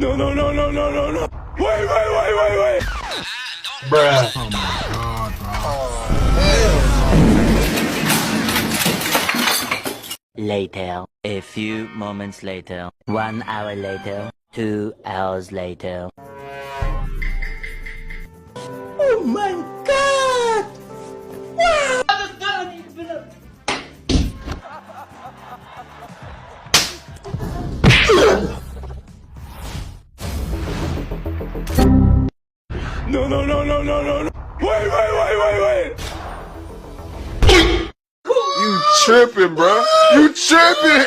No, no, no, no, no, no, no. Wait. Bruh. Oh my god, bro. Later, a few moments later, 1 hour later, 2 hours later. Oh my god! No, no, no, no, no, no, no. Wait. You tripping, bro. You tripping.